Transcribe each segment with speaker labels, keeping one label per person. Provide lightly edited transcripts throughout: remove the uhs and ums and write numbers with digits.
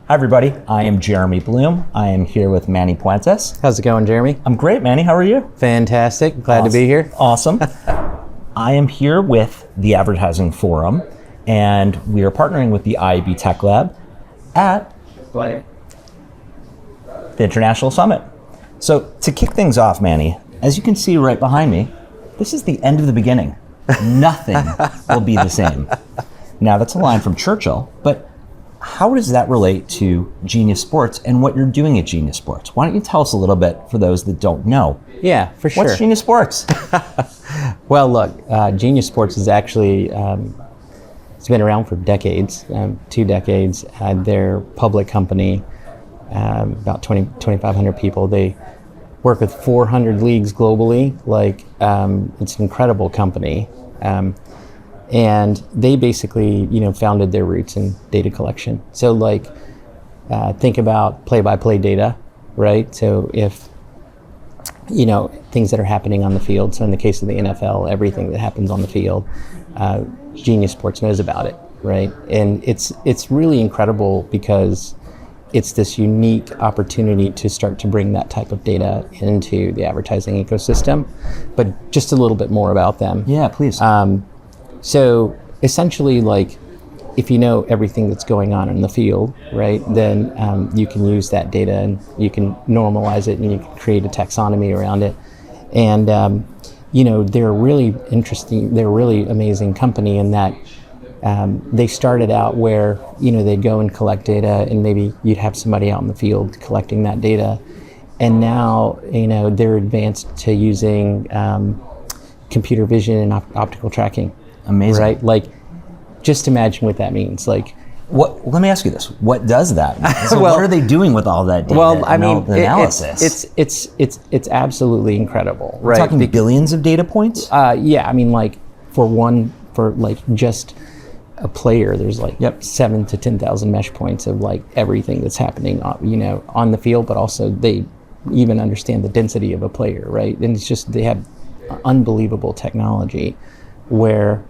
Speaker 1: Hi everybody, I am Jeremy Bloom. I am here with Manny Puentes.
Speaker 2: How's it going, Jeremy?
Speaker 1: I'm great, Manny. How are you?
Speaker 2: Fantastic. Glad to be here.
Speaker 1: Awesome. I am here with the Advertising Forum, and we are partnering with the IAB Tech Lab at the International Summit. So to kick things off, Manny, as you can see right behind me, this is the end of the beginning. Nothing will be the same. Now that's a line from Churchill, but how does that relate to Genius Sports and what you're doing at Genius Sports? Why don't you tell us a little bit for those that don't know?
Speaker 2: Yeah, for sure.
Speaker 1: What's Genius Sports?
Speaker 2: Well, look, Genius Sports is actually, it's been around for decades, 2 decades. They're a public company, about 2,500 people. They work with 400 leagues globally. It's an incredible company. And they basically, founded their roots in data collection. So think about play-by-play data, right? So if, things that are happening on the field. So in the case of the NFL, everything that happens on the field, Genius Sports knows about it, right? And it's really incredible because it's this unique opportunity to start to bring that type of data into the advertising ecosystem. But just a little bit more about them.
Speaker 1: Yeah, please.
Speaker 2: So essentially, if you know everything that's going on in the field, right, then you can use that data and you can normalize it and you can create a taxonomy around it. And, they're a really interesting, they're a really amazing company in that they started out where, they'd go and collect data and maybe you'd have somebody out in the field collecting that data. And now, they're advanced to using computer vision and optical tracking.
Speaker 1: Amazing.
Speaker 2: Right? Just imagine what that means.
Speaker 1: Let me ask you this. What does that mean? So what are they doing with all that data?
Speaker 2: Well, I mean,
Speaker 1: analysis?
Speaker 2: It's absolutely incredible, right?
Speaker 1: We're talking billions of data points?
Speaker 2: Yeah, I mean, for just a player, there's 7,000 to 10,000 mesh points of everything that's happening, on the field, but also they even understand the density of a player, right? And it's just, they have unbelievable technology where,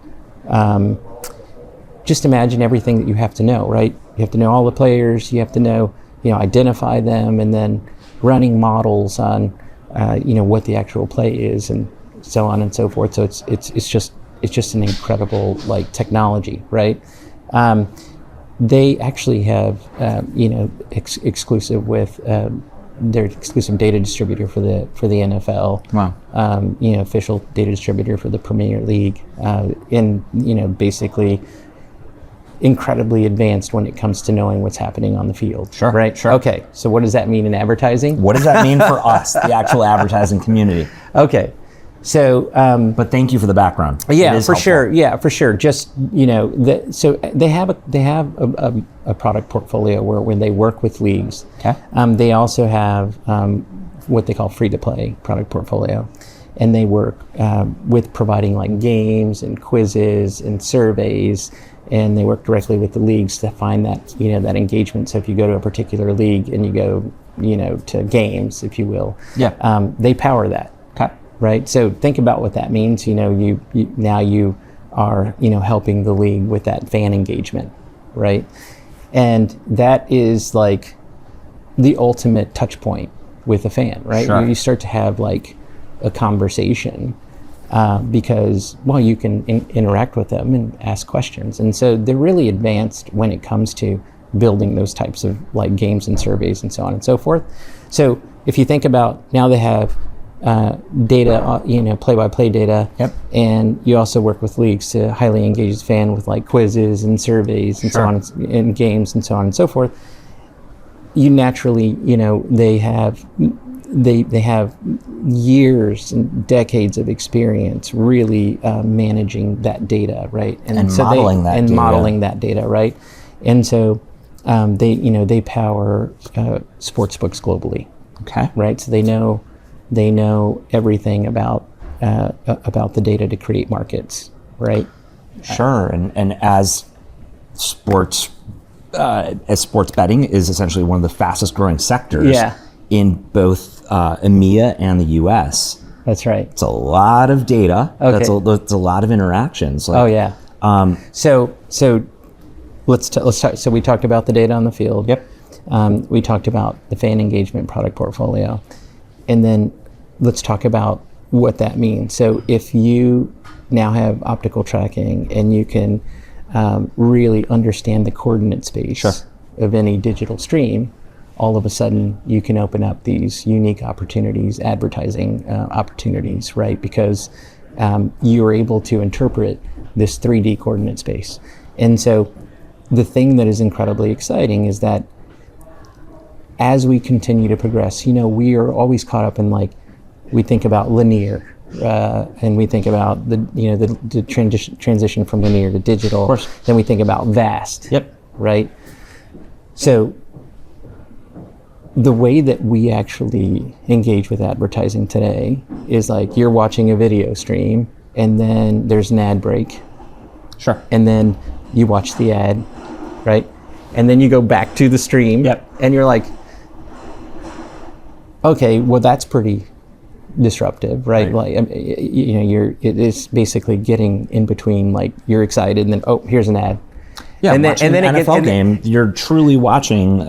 Speaker 2: just imagine everything that you have to know, right? You have to know all the players, you have to know, identify them, and then running models on, what the actual play is, and so on and so forth. So it's just an incredible technology, right? They actually have, exclusive with their exclusive data distributor for the NFL.
Speaker 1: Wow.
Speaker 2: Official data distributor for the Premier League, basically incredibly advanced when it comes to knowing what's happening on the field.
Speaker 1: Sure.
Speaker 2: Right?
Speaker 1: Sure.
Speaker 2: Okay, so what does that mean in advertising?
Speaker 1: What does that mean for us, the actual advertising community?
Speaker 2: Okay, so...
Speaker 1: but thank you for the background.
Speaker 2: Yeah, for sure. Yeah, for sure. Just, so they have a product portfolio where when they work with leagues,
Speaker 1: okay.
Speaker 2: They also have what they call free-to-play product portfolio. And they work with providing games and quizzes and surveys, and they work directly with the leagues to find that, that engagement. So if you go to a particular league and you go, to games, if you will, they power that.
Speaker 1: Okay.
Speaker 2: Right. So think about what that means. You now you are, helping the league with that fan engagement, right? And that is the ultimate touch point with a fan, right?
Speaker 1: Sure.
Speaker 2: You start to have a conversation because, you can interact with them and ask questions. And so they're really advanced when it comes to building those types of games and surveys and so on and so forth. So if you think about now they have data, play-by-play data,
Speaker 1: yep.
Speaker 2: And you also work with leagues to highly engage the fan with quizzes and surveys and
Speaker 1: sure.
Speaker 2: so on, and games and so on and so forth. You naturally, they have years and decades of experience really managing that data, right?
Speaker 1: And so modeling
Speaker 2: that data, right? And so they power sportsbooks globally.
Speaker 1: Okay.
Speaker 2: Right. So they know everything about the data to create markets, right?
Speaker 1: Sure. And as sports betting is essentially one of the fastest growing sectors in both EMEA and the US.
Speaker 2: That's right.
Speaker 1: It's a lot of data.
Speaker 2: Okay.
Speaker 1: That's a lot of interactions.
Speaker 2: So let's talk. So we talked about the data on the field.
Speaker 1: Yep.
Speaker 2: We talked about the fan engagement product portfolio. And then let's talk about what that means. So if you now have optical tracking and you can really understand the coordinate space of any digital stream, all of a sudden you can open up these unique opportunities, advertising opportunities, right? Because you are able to interpret this 3D coordinate space. And so the thing that is incredibly exciting is that as we continue to progress, we are always caught up in we think about linear, and we think about the transition from linear to digital.
Speaker 1: Of course.
Speaker 2: Then we think about vast.
Speaker 1: Yep.
Speaker 2: Right? So the way that we actually engage with advertising today is you're watching a video stream and then there's an ad break.
Speaker 1: Sure.
Speaker 2: And then you watch the ad, right? And then you go back to the stream.
Speaker 1: Yep.
Speaker 2: And you're like, okay, well that's pretty disruptive, right? It's basically getting in between, you're excited and then, oh, here's an ad.
Speaker 1: Yeah, and then an NFL game, you're truly watching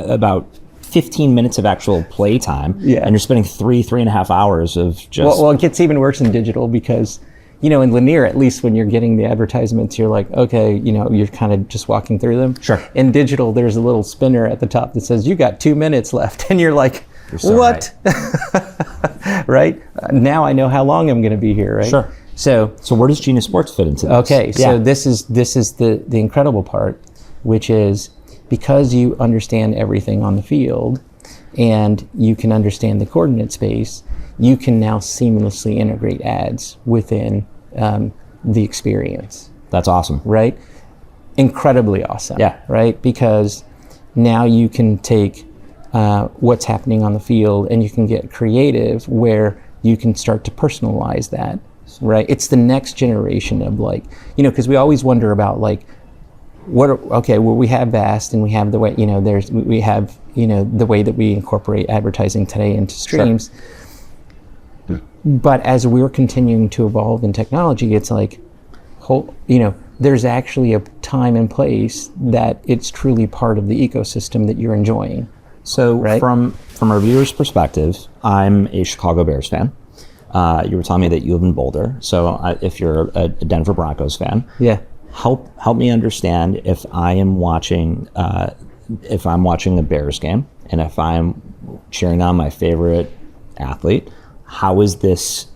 Speaker 1: about 15 minutes of actual play time, and you're spending 3.5 hours of just...
Speaker 2: Well, it gets even worse in digital because, in linear, at least when you're getting the advertisements, you're like, okay, you're kind of just walking through them.
Speaker 1: Sure.
Speaker 2: In digital, there's a little spinner at the top that says, you got 2 minutes left, and you're like,
Speaker 1: you're so
Speaker 2: what? Right? Now I know how long I'm going to be here, right?
Speaker 1: Sure.
Speaker 2: So
Speaker 1: where does Genius Sports fit into this?
Speaker 2: Okay, so this is the incredible part, which is because you understand everything on the field and you can understand the coordinate space, you can now seamlessly integrate ads within the experience.
Speaker 1: That's awesome.
Speaker 2: Right? Incredibly awesome.
Speaker 1: Yeah.
Speaker 2: Right? Because now you can take what's happening on the field and you can get creative where you can start to personalize that. Right, it's the next generation of because we always wonder about we have vast and we have the way we have the way that we incorporate advertising today into streams. Sure. But as we're continuing to evolve in technology, it's there's actually a time and place that it's truly part of the ecosystem that you're enjoying.
Speaker 1: So from our viewers' perspective, I'm a Chicago Bears fan. You were telling me that you live in Boulder, so if you're a Denver Broncos fan, help me understand if I'm watching a Bears game and if I'm cheering on my favorite athlete, how is this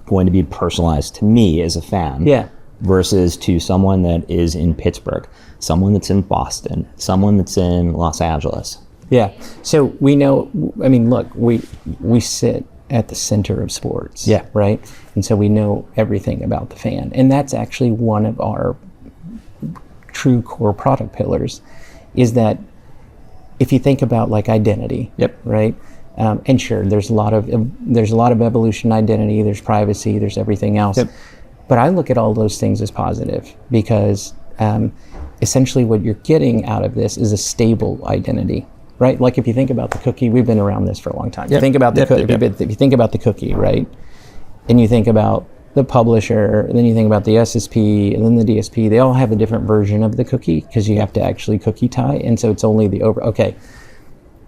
Speaker 1: going to be personalized to me as a fan? Versus to someone that is in Pittsburgh, someone that's in Boston, someone that's in Los Angeles.
Speaker 2: Yeah. So we know. I mean, look, we sit at the center of sports.
Speaker 1: Yeah.
Speaker 2: Right? And so we know everything about the fan. And that's actually one of our true core product pillars, is that if you think about identity, right? And sure, there's a lot of evolution, identity, there's privacy, there's everything else. But I look at all those things as positive because essentially what you're getting out of this is a stable identity. Right, like if you think about the cookie, we've been around this for a long time. You think about the if you think about the cookie, right, and you think about the publisher, and then you think about the SSP, and then the DSP. They all have a different version of the cookie because you have to actually cookie tie, and so it's only the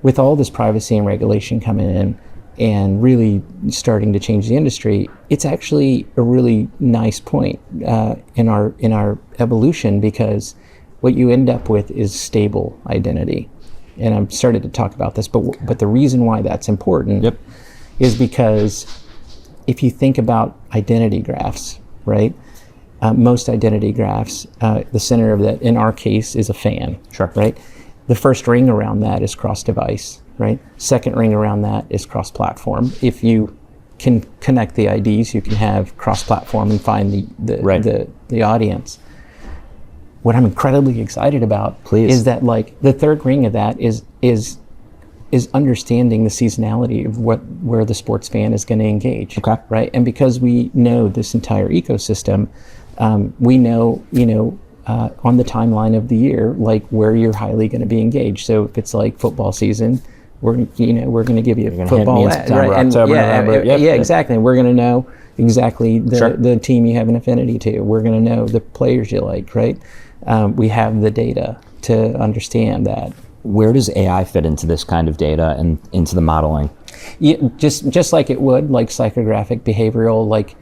Speaker 2: with all this privacy and regulation coming in and really starting to change the industry, it's actually a really nice point in our evolution, because what you end up with is stable identity. And I'm started to talk about this, but the reason why that's important is because if you think about identity graphs, right? Most identity graphs, the center of that, in our case, is a fan, right? The first ring around that is cross-device, right? Second ring around that is cross-platform. If you can connect the IDs, you can have cross-platform and find the audience. What I'm incredibly excited about is that the third ring of that is understanding the seasonality of where the sports fan is going to engage. Right? And because we know this entire ecosystem, we know on the timeline of the year where you're highly going to be engaged. So if it's football season, we're going to give you a football ad,
Speaker 1: right? October, November.
Speaker 2: Exactly. And we're going to know exactly the team you have an affinity to. We're going to know the players you like, right? We have the data to understand that.
Speaker 1: where does AI fit into this kind of data and into the modeling?
Speaker 2: Yeah, just like it would, like psychographic behavioral, like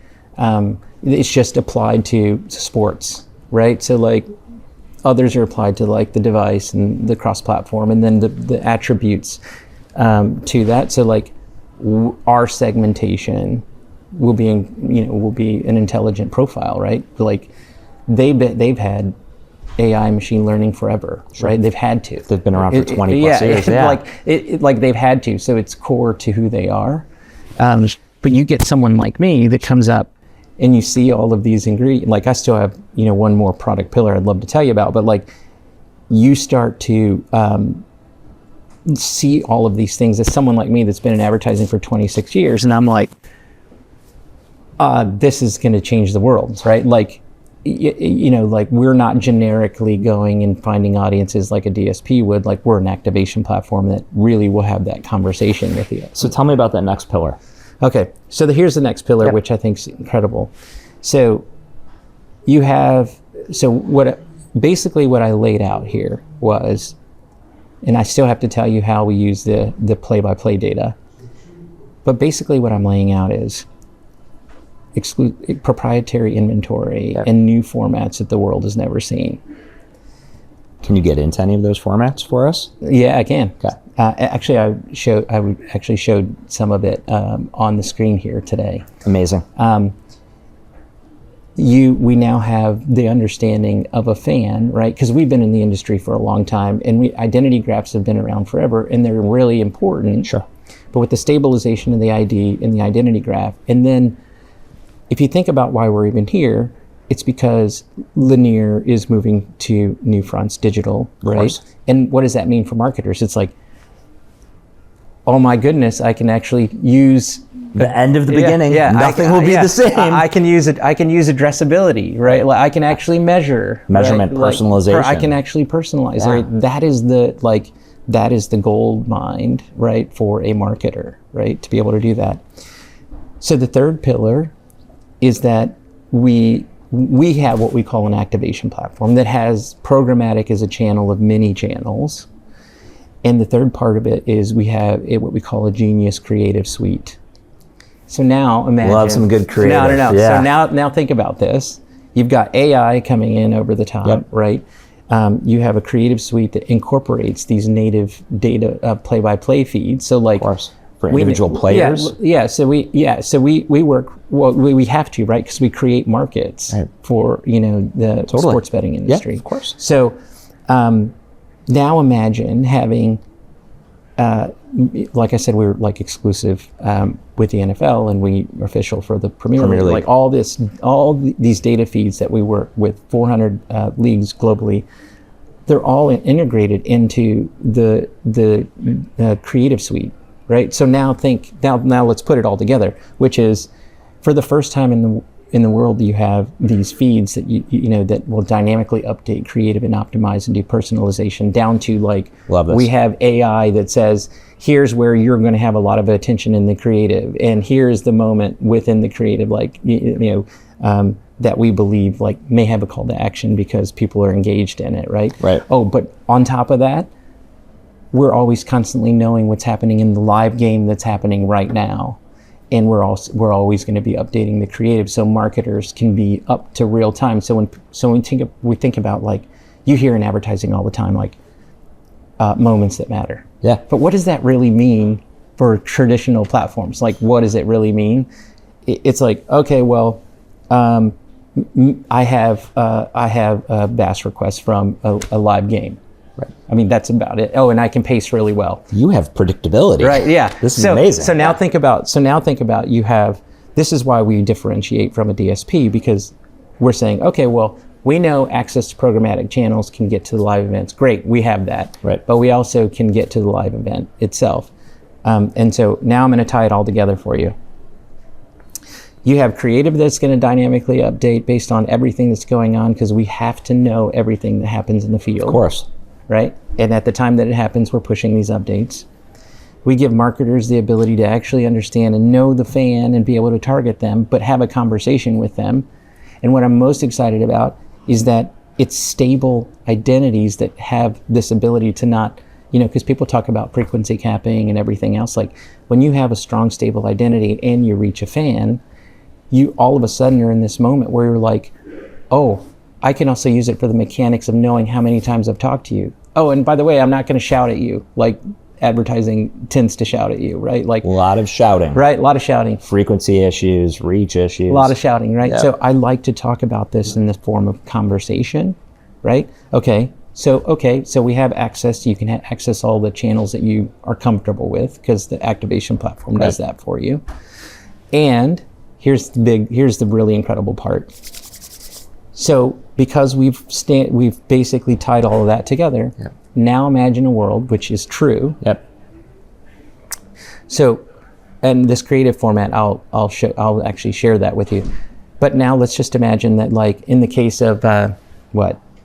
Speaker 2: it's just applied to sports, right? So like others are applied to like the device and the cross-platform, and then the attributes to that. So like our segmentation will be an intelligent profile, right? Like they've had AI machine learning forever, right? They've had to.
Speaker 1: They've been around for 20 plus years. Yeah,
Speaker 2: like they've had to. So it's core to who they are. But you get someone like me that comes up and you see all of these ingredients. Like I still have, one more product pillar I'd love to tell you about, but like you start to see all of these things as someone like me that's been in advertising for 26 years. And I'm like, this is going to change the world, right? Like, like we're not generically going and finding audiences like a DSP would. Like we're an activation platform that really will have that conversation with you.
Speaker 1: So tell me about that next pillar.
Speaker 2: Okay, so here's the next pillar, which I think is incredible. So basically what I laid out here was, and I still have to tell you how we use the play-by-play data, but basically what I'm laying out is proprietary inventory and new formats that the world has never seen.
Speaker 1: Can you get into any of those formats for us?
Speaker 2: Yeah, I can.
Speaker 1: Okay.
Speaker 2: Actually, I showed some of it on the screen here today.
Speaker 1: Amazing.
Speaker 2: We now have the understanding of a fan, right? Because we've been in the industry for a long time, and identity graphs have been around forever, and they're really important.
Speaker 1: Sure.
Speaker 2: But with the stabilization of the ID in the identity graph, and then if you think about why we're even here, it's because linear is moving to new fronts, digital, right? And what does that mean for marketers? It's like, oh my goodness, I can actually use
Speaker 1: the end of the beginning.
Speaker 2: Yeah,
Speaker 1: nothing will be the same.
Speaker 2: I can use it. I can use addressability, right? Like I can actually measure
Speaker 1: measurement, right? Personalization.
Speaker 2: I can actually personalize.
Speaker 1: Yeah.
Speaker 2: Right? That is the gold mine, right, for a marketer, right, to be able to do that. So the third pillar is that we have what we call an activation platform that has programmatic as a channel of many channels. And the third part of it is we have what we call a Genius Creative Suite. So now imagine.
Speaker 1: Love some good creative.
Speaker 2: No.
Speaker 1: Yeah.
Speaker 2: So now think about this. You've got AI coming in over the top, right? You have a creative suite that incorporates these native data play-by-play feeds. So like,
Speaker 1: of course, for individual players.
Speaker 2: So we work. Well, we have to, right? Because we create markets for the sports betting industry.
Speaker 1: Yeah, of course.
Speaker 2: So now imagine having, like I said, we were like exclusive with the NFL, and we are official for the Premier League. Like all these data feeds that we work with 400 leagues globally, they're all integrated into the creative suite, right? So now let's put it all together, which is for the first time in the world, you have these feeds that that will dynamically update, creative, and optimize and do personalization down to like, we have AI that says, here's where you're going to have a lot of attention in the creative, and here's the moment within the creative, like that we believe like may have a call to action because people are engaged in it, right?
Speaker 1: Right.
Speaker 2: Oh, but on top of that, we're always constantly knowing what's happening in the live game that's happening right now. And we're always going to be updating the creative, so marketers can be up to real time. So when we think about, like, you hear in advertising all the time, like moments that matter.
Speaker 1: Yeah.
Speaker 2: But what does that really mean for traditional platforms? Like, what does it really mean? It's like, okay, well, I have a BAS request from a live game. Right. I mean, that's about it. Oh, and I can pace really well.
Speaker 1: You have predictability.
Speaker 2: Right. Yeah.
Speaker 1: This is amazing.
Speaker 2: So now think about this is why we differentiate from a DSP, because we're saying, okay, well, we know access to programmatic channels can get to the live events. Great. We have that.
Speaker 1: Right.
Speaker 2: But we also can get to the live event itself. And so now I'm going to tie it all together for you. You have creative that's going to dynamically update based on everything that's going on, because we have to know everything that happens in the field.
Speaker 1: Of course.
Speaker 2: Right? And at the time that it happens, we're pushing these updates. We give marketers the ability to actually understand and know the fan and be able to target them, but have a conversation with them. And what I'm most excited about is that it's stable identities that have this ability to not, because people talk about frequency capping and everything else. Like when you have a strong, stable identity and you reach a fan, you all of a sudden are in this moment where you're like, oh, I can also use it for the mechanics of knowing how many times I've talked to you. Oh, and by the way, I'm not going to shout at you like advertising tends to shout at you, right? Like
Speaker 1: A lot of shouting.
Speaker 2: Right, a lot of shouting.
Speaker 1: Frequency issues, reach issues.
Speaker 2: A lot of shouting, right?
Speaker 1: Yep.
Speaker 2: So I like to talk about this in the form of conversation, right? Okay, so we have access. You can access all the channels that you are comfortable with because the activation platform does that for you. And here's the really incredible part. So because we've basically tied all of that together, now imagine a world which is true.
Speaker 1: Yep.
Speaker 2: So, and this creative format, I'll actually share that with you. But now let's just imagine that, like in the case of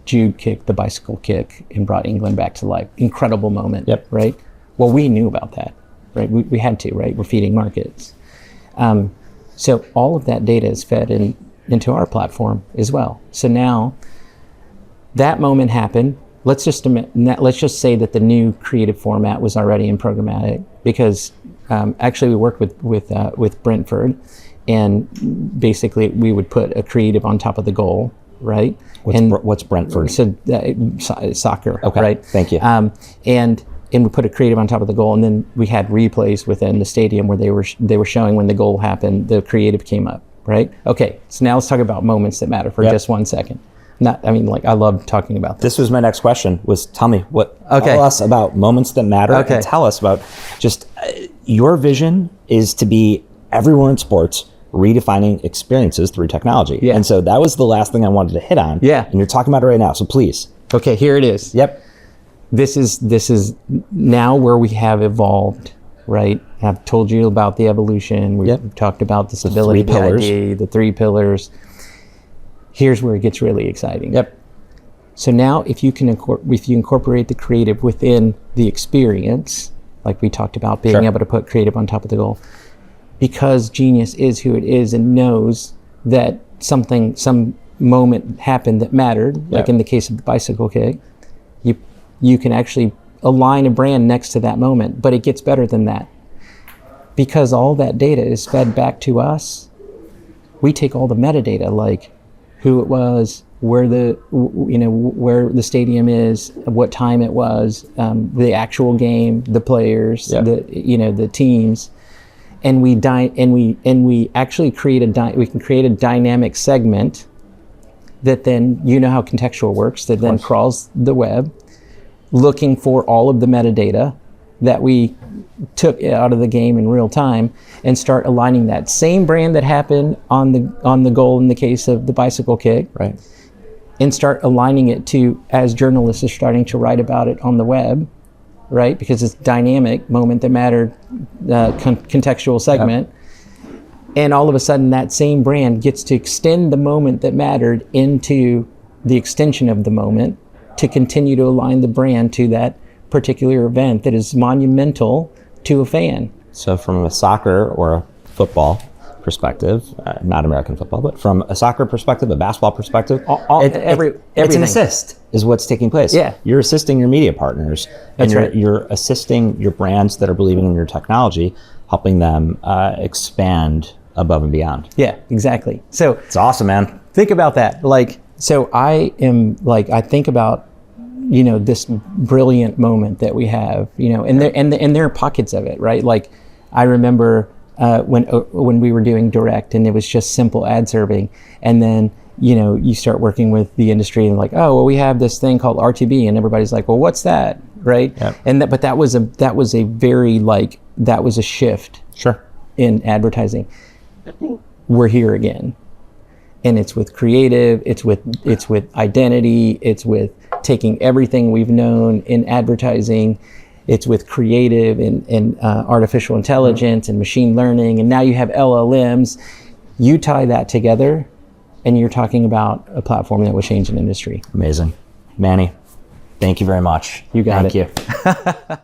Speaker 2: Jude kicked the bicycle kick and brought England back to life. Incredible moment, right? Well, we knew about that, right? We had to, right? We're feeding markets. So all of that data is fed into our platform as well. So now that moment happened. Let's just say that the new creative format was already in programmatic because actually we worked with Brentford, and basically we would put a creative on top of the goal, right?
Speaker 1: What's Brentford?
Speaker 2: So soccer,
Speaker 1: okay,
Speaker 2: right?
Speaker 1: Thank you.
Speaker 2: And we put a creative on top of the goal, and then we had replays within the stadium where they were showing when the goal happened, the creative came up, right? Okay, so now let's talk about moments that matter for just 1 second. I love talking about this.
Speaker 1: This was my next question, tell us about moments that matter, and tell us about just your vision is to be everywhere in sports, redefining experiences through technology.
Speaker 2: Yeah.
Speaker 1: And so that was the last thing I wanted to hit on.
Speaker 2: Yeah.
Speaker 1: And you're talking about it right now, so please.
Speaker 2: Okay, here it is.
Speaker 1: Yep.
Speaker 2: This is now where we have evolved, right? I've told you about the evolution. We've talked about the stability,
Speaker 1: the 3 pillars.
Speaker 2: the 3 pillars. Here's where it gets really exciting.
Speaker 1: Yep.
Speaker 2: So now if you incorporate the creative within the experience, like we talked about being able to put creative on top of the goal, because Genius is who it is and knows that some moment happened that mattered, like in the case of the bicycle kick, you can actually align a brand next to that moment, but it gets better than that. Because all that data is fed back to us, we take all the metadata, like who it was, where the stadium is, what time it was, the actual game, the players, the teams, and we actually create we can create a dynamic segment that then how contextual works, that then crawls the web, looking for all of the metadata that we took out of the game in real time, and start aligning that same brand that happened on the goal in the case of the bicycle kick,
Speaker 1: right?
Speaker 2: And start aligning it to, as journalists are starting to write about it on the web, right? Because it's dynamic, moment that mattered, contextual segment. And all of a sudden that same brand gets to extend the moment that mattered into the extension of the moment to continue to align the brand to that particular event that is monumental to a fan.
Speaker 1: So from a soccer or a football perspective, not American football, but from a soccer perspective, a basketball perspective,
Speaker 2: everything.
Speaker 1: It's an assist is what's taking place.
Speaker 2: Yeah.
Speaker 1: You're assisting your media partners, and
Speaker 2: That's
Speaker 1: you're assisting your brands that are believing in your technology, helping them expand above and beyond.
Speaker 2: Yeah, exactly. So
Speaker 1: it's awesome, man.
Speaker 2: Think about that. So I think about this brilliant moment that we have, and there are pockets of it, right? Like I remember when we were doing direct and it was just simple ad serving, and then you start working with the industry and like, oh well, we have this thing called RTB, and everybody's like, well, what's that, right?
Speaker 1: Yep.
Speaker 2: And that was a shift in advertising. We're here again. And it's with creative, it's with identity, it's with taking everything we've known in advertising, it's with creative and artificial intelligence and machine learning, and now you have LLMs. You tie that together, and you're talking about a platform that will change an industry.
Speaker 1: Amazing. Manny, thank you very much.
Speaker 2: You got it.
Speaker 1: Thank you.